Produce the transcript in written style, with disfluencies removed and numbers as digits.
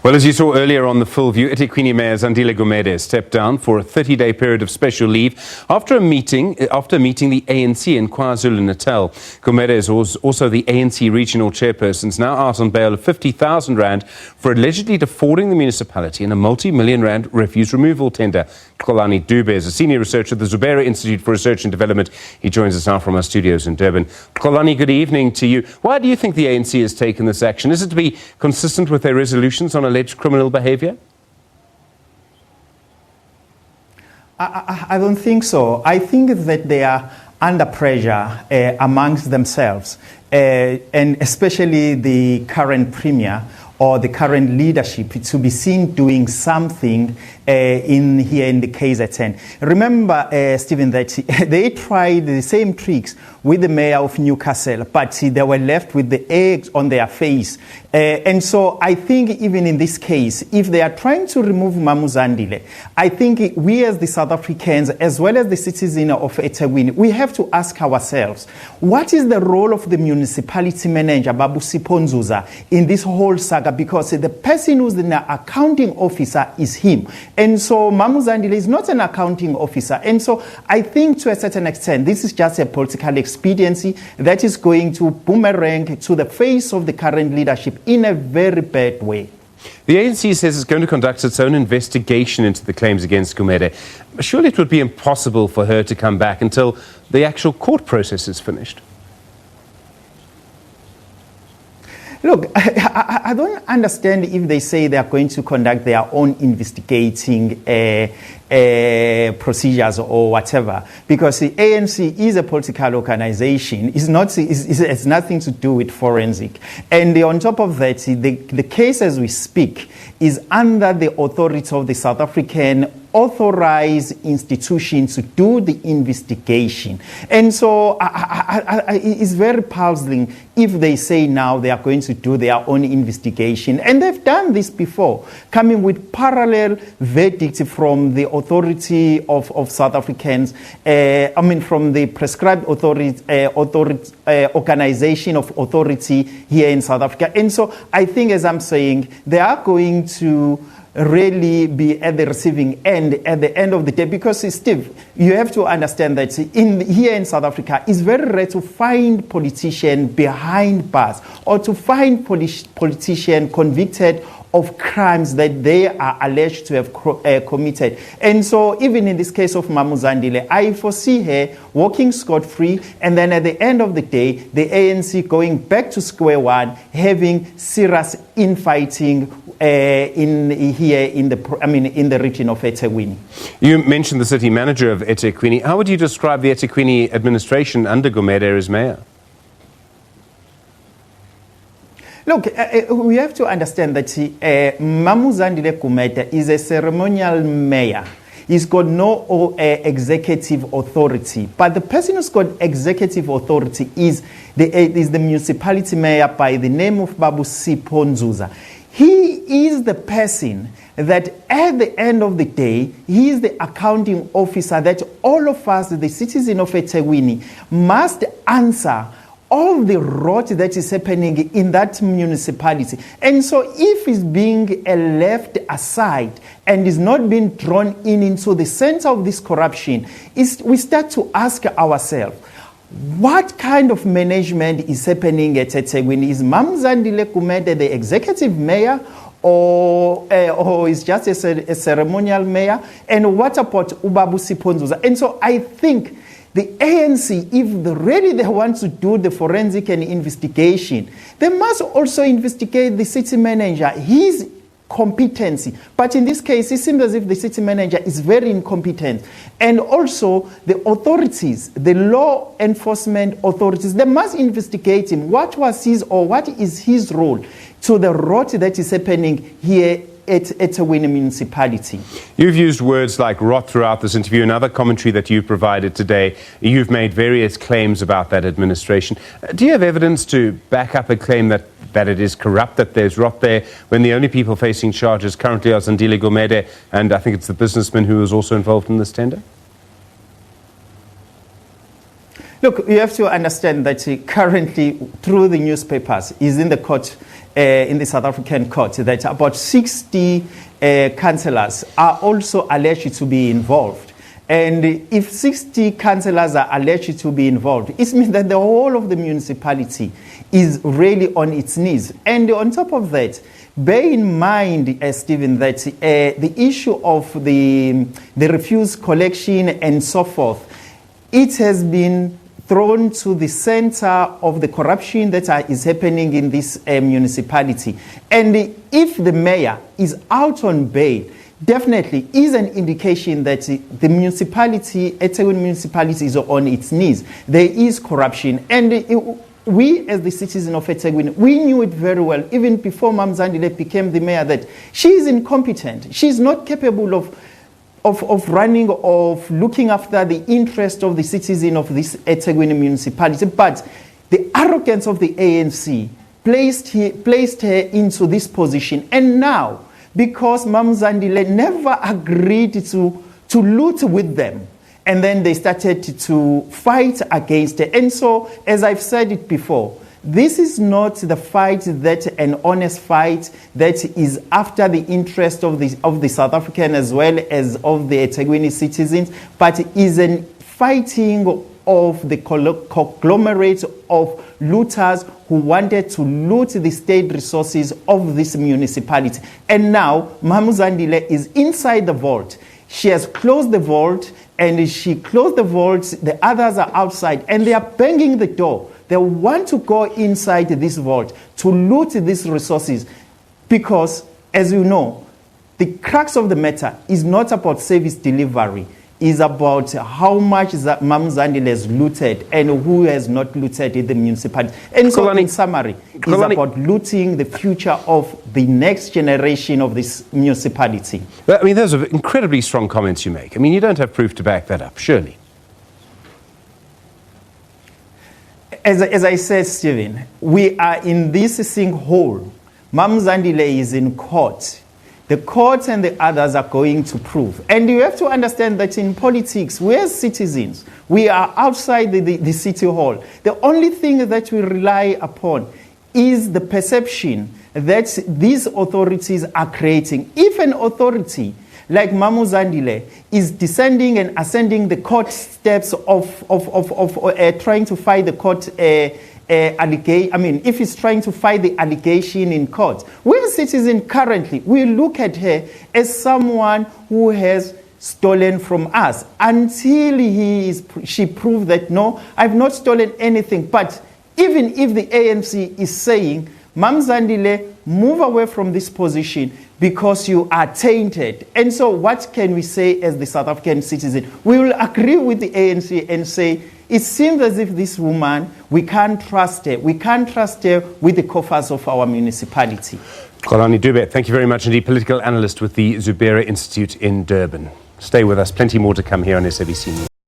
Well, as you saw earlier on the full view, Ethekwini Mayor Zandile Gumede stepped down for a 30-day period of special leave after meeting the ANC in KwaZulu-Natal. Gumede is also the ANC regional chairperson, is now out on bail of 50,000 rand for allegedly defrauding the municipality in a multi-million rand refuse removal tender. Xolani Dube is a senior researcher at the Xubera Institute for Research and Development. He joins us now from our studios in Durban. Xolani, good evening to you. Why do you think the ANC has taken this action? Is it to be consistent with their resolutions on alleged criminal behavior? I don't think so. I think that they are under pressure amongst themselves, and especially the current premier or the current leadership to be seen doing something here in the KZN. Remember, Stephen, that they tried the same tricks with the mayor of Newcastle, but they were left with the eggs on their face. And so I think even in this case, if they are trying to remove Mamu Zandile, I think we as the South Africans, as well as the citizens of Ethekwini, we have to ask ourselves, what is the role of the municipality manager, Babu Siponzuza, in this whole saga? Because the person who's the accounting officer is him. And so Mamu Zandile is not an accounting officer. And so I think to a certain extent, this is just a political expediency that is going to boomerang to the face of the current leadership in a very bad way. The ANC says it's going to conduct its own investigation into the claims against Gumede. Surely it would be impossible for her to come back until the actual court process is finished. Look, I don't understand if they say they are going to conduct their own investigating procedures or whatever, because the ANC is a political organization. It has nothing to do with forensic. And on top of that, the case as we speak is under the authority of the South African authorized institution to do the investigation. And so it's very puzzling if they say now they are going to do their own investigation. And they've done this before, coming with parallel verdicts from the authority of South Africans, from the prescribed organization of authority here in South Africa. And so I think, as I'm saying, they are going to really be at the receiving end at the end of the day, because Steve, you have to understand that here in South Africa, it's very rare to find politician behind bars or to find politician convicted of crimes that they are alleged to have committed. And so even in this case of Mamu Zandile, I foresee her walking scot-free, and then at the end of the day, the ANC going back to square one, having serious infighting in the region of Ethekwini. You mentioned the city manager of Ethekwini. How would you describe the Ethekwini administration under Gumede as mayor? Look, we have to understand that Mamu Zandile Gumede is a ceremonial mayor. He's got no executive authority. But the person who's got executive authority is the municipality mayor by the name of Babu Siponzuza. He is the person that at the end of the day, he is the accounting officer that all of us, the citizens of Ethekwini, must answer all the rot that is happening in that municipality. And so if it's being left aside and is not being drawn into the center of this corruption, we start to ask ourselves, what kind of management is happening at Ethekwini? Is Mamu Zandile Gumede the executive mayor, or is just a ceremonial mayor? And what about Ubabu Siponzuza? And so I think the ANC, if they want to do the forensic and investigation, they must also investigate the city manager, his competency. But in this case, it seems as if the city manager is very incompetent. And also the authorities, the law enforcement authorities, they must investigate him. What is his role to the rot that is happening here at Ethekwini municipality? You've used words like rot throughout this interview. Another commentary that you provided today, you've made various claims about that administration. Do you have evidence to back up a claim that it is corrupt, that there's rot there, when the only people facing charges currently are Zandile Gumede and I think it's the businessman who was also involved in this tender? Look, you have to understand that currently, through the newspapers, is in the court in the South African court that about 60 councillors are also alleged to be involved. And if 60 councillors are alleged to be involved, it means that the whole of the municipality is really on its knees. And on top of that, bear in mind, Stephen, that the issue of the refuse collection and so forth, it has been thrown to the center of the corruption that is happening in this municipality. And if the mayor is out on bail, definitely is an indication that the municipality, Ethekwini municipality, is on its knees. There is corruption. And we, as the citizens of Ethekwini, we knew it very well, even before Mam Zandile became the mayor, that she is incompetent. She is not capable of running, of looking after the interest of the citizen of this Ethekwini municipality. But the arrogance of the ANC placed her into this position. And now, because Mam Zandile never agreed to loot with them, and then they started to fight against it. And so, as I've said it before, this is not the fight that an honest fight that is after the interest of the South African as well as of the Ethekwini citizens, but is a fighting of the conglomerate of looters who wanted to loot the state resources of this municipality. And now, Mam Zandile is inside the vault. She has closed the vault, and she closed the vault. The others are outside, and they are banging the door. They want to go inside this vault to loot these resources because, as you know, the crux of the matter is not about service delivery. It's about how much Mam Zandile has looted and who has not looted in the municipality. And so, in summary, it's about looting the future of the next generation of this municipality. I mean, those are incredibly strong comments you make. I mean, you don't have proof to back that up, surely. As I said, Stephen, we are in this sinkhole. Mam Zandile is in court. The court and the others are going to prove. And you have to understand that in politics, we as citizens, we are outside the city hall. The only thing that we rely upon is the perception that these authorities are creating. If an authority like Mam Zandile is descending and ascending the court steps of trying to fight the court if he's trying to fight the allegation in court, we as citizens currently, we look at her as someone who has stolen from us until she proved that, no, I've not stolen anything. But even if the ANC is saying, Mam Zandile, move away from this position because you are tainted. And so what can we say as the South African citizen? We will agree with the ANC and say, it seems as if this woman, we can't trust her. We can't trust her with the coffers of our municipality. Xolani Dube, thank you very much indeed. Political analyst with the Xubera Institute in Durban. Stay with us. Plenty more to come here on SABC News.